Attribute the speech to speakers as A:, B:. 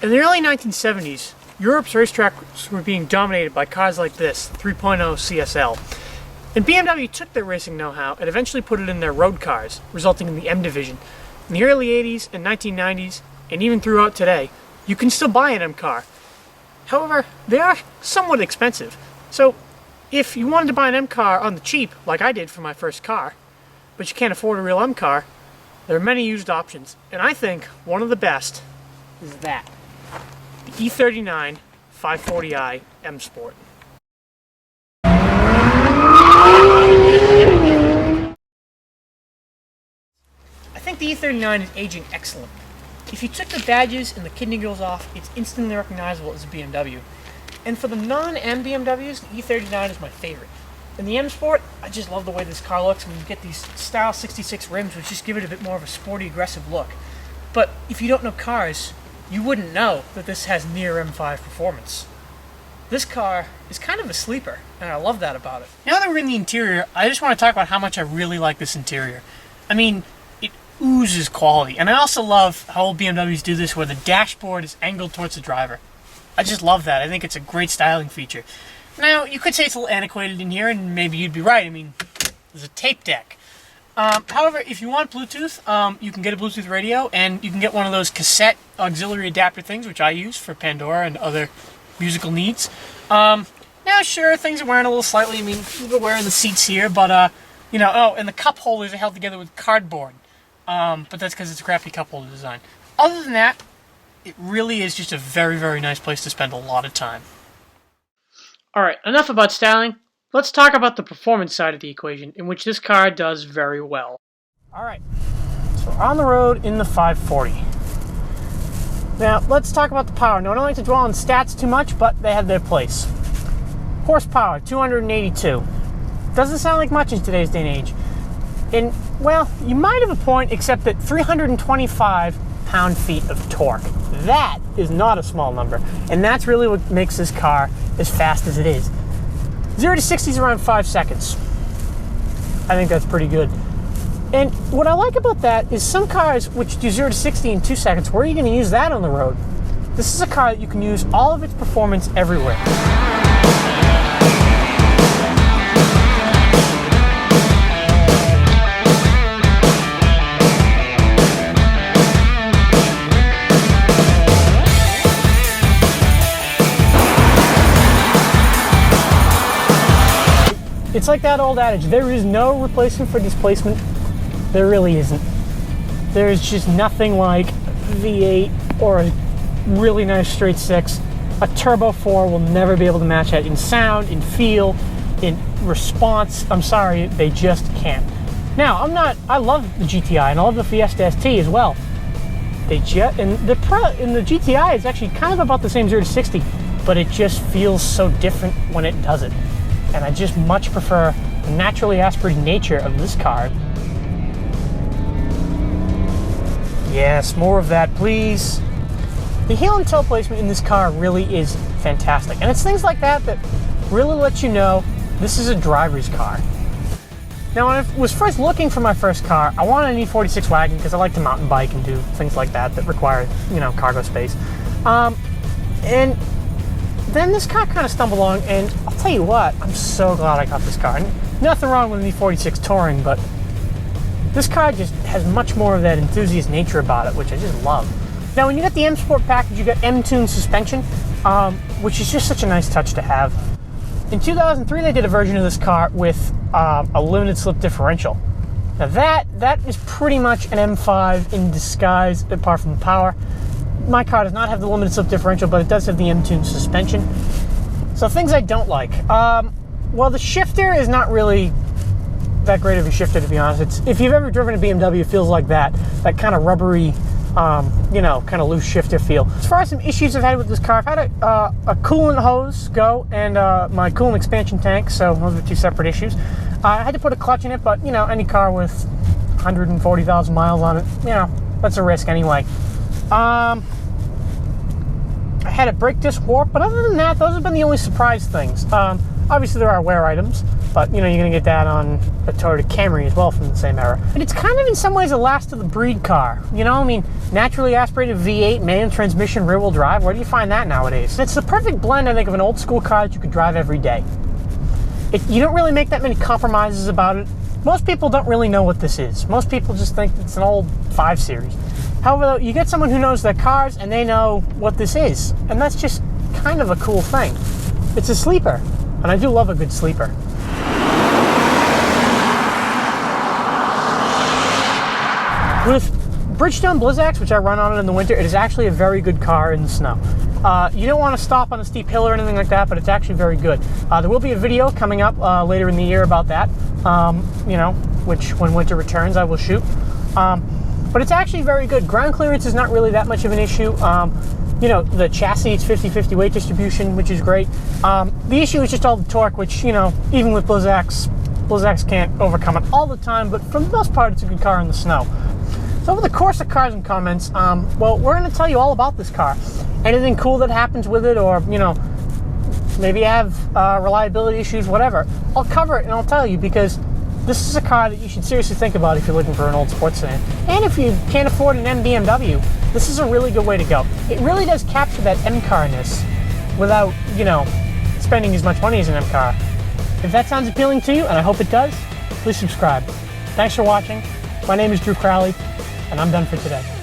A: In the early 1970s, Europe's racetracks were being dominated by cars like this, 3.0 CSL. And BMW took their racing know-how and eventually put it in their road cars, resulting in the M division. In the early 80s and 1990s, and even throughout today, you can still buy an M car. However, they are somewhat expensive. So, if you wanted to buy an M car on the cheap, like I did for my first car, but you can't afford a real M car, there are many used options. And I think one of the best is that. The E39 540i M Sport. I think the E39 is aging excellent. If you took the badges and the kidney grills off, it's instantly recognizable as a BMW. And for the non-M BMWs, the E39 is my favorite. In the M Sport, I just love the way this car looks, and you get these Style 66 rims, which just give it a bit more of a sporty, aggressive look. But if you don't know cars, you wouldn't know that this has near M5 performance. This car is kind of a sleeper, and I love that about it. Now that we're in the interior, I just want to talk about how much I really like this interior. I mean, it oozes quality, and I also love how old BMWs do this where the dashboard is angled towards the driver. I just love that. I think it's a great styling feature. Now, you could say it's a little antiquated in here, and maybe you'd be right. I mean, there's a tape deck. However, if you want Bluetooth, you can get a Bluetooth radio, and you can get one of those cassette auxiliary adapter things, which I use for Pandora and other musical needs. Now, sure, things are wearing a little slightly. I mean, we're wearing the seats here, but, you know, oh, and the cup holders are held together with cardboard. But that's because it's a crappy cup holder design. Other than that, it really is just a very, very nice place to spend a lot of time. Alright, enough about styling. Let's talk about the performance side of the equation, in which this car does very well. Alright, so we're on the road in the 540. Now, let's talk about the power. Now, I don't like to dwell on stats too much, but they have their place. Horsepower, 282. Doesn't sound like much in today's day and age. And, well, you might have a point, except that 325 pound-feet of torque. That is not a small number, and that's really what makes this car as fast as it is. 0 to 60 is around 5 seconds. I think that's pretty good. And what I like about that is some cars which do 0 to 60 in 2 seconds, where are you going to use that on the road? This is a car that you can use all of its performance everywhere. It's like that old adage, there is no replacement for displacement. There really isn't. There's just nothing like V8 or a really nice straight six. A Turbo 4 will never be able to match that in sound, in feel, in response. I'm sorry, they just can't. Now, I love the GTI and I love the Fiesta ST as well. The GTI is actually kind of about the same 0 to 60, but it just feels so different when it does it. And I just much prefer the naturally aspirated nature of this car. Yes, more of that, please. The heel and toe placement in this car really is fantastic. And it's things like that that really let you know this is a driver's car. Now, when I was first looking for my first car, I wanted an E46 wagon because I like to mountain bike and do things like that that require, you know, cargo space. And then this car kind of stumbled along, and I'll tell you what, I'm so glad I got this car. And nothing wrong with an E46 Touring, but this car just has much more of that enthusiast nature about it, which I just love. Now, when you get the M Sport package, you get M-Tune suspension, which is just such a nice touch to have. In 2003, they did a version of this car with a limited slip differential. Now that is pretty much an M5 in disguise, apart from the power. My car does not have the limited slip differential, but it does have the M-Tune suspension. So things I don't like. Well, the shifter is not really that great of a shifter, to be honest. If you've ever driven a BMW, it feels like that kind of rubbery, you know, kind of loose shifter feel. As far as some issues I've had with this car, I've had a coolant hose go and my coolant expansion tank, so those are two separate issues. I had to put a clutch in it, but, you know, any car with 140,000 miles on it, you know, that's a risk anyway. I had a brake disc warp, but other than that, those have been the only surprise things.
B: Obviously there are wear items, but you're going to get that on a Toyota Camry as well from the same era. And it's kind of in some ways a last of the breed car. Naturally aspirated V8, manual transmission, rear-wheel drive. Where do you find that nowadays? It's the perfect blend, I think, of an old school car that you could drive every day. You don't really make that many compromises about it. Most people don't really know what this is. Most people just think it's an old 5 Series. However, though, you get someone who knows their cars and they know what this is. And that's just kind of a cool thing. It's a sleeper. And I do love a good sleeper. With Bridgestone Blizzaks, which I run on it in the winter, it is actually a very good car in the snow. You don't want to stop on a steep hill or anything like that, but it's actually very good. There will be a video coming up later in the year about that, which when winter returns I will shoot. But it's actually very good. Ground clearance is not really that much of an issue. The chassis is 50-50 weight distribution, which is great. The issue is just all the torque, which, even with Blizzaks can't overcome it all the time, but for the most part, it's a good car in the snow. So over the course of Cars and Comments, we're going to tell you all about this car. Anything cool that happens with it, or, maybe you have reliability issues, whatever. I'll cover it and I'll tell you, because this is a car that you should seriously think about if you're looking for an old sports sedan. And if you can't afford an M BMW, this is a really good way to go. It really does capture that M-car-ness without, spending as much money as an M-car. If that sounds appealing to you, and I hope it does, please subscribe. Thanks for watching. My name is Drew Crowley, and I'm done for today.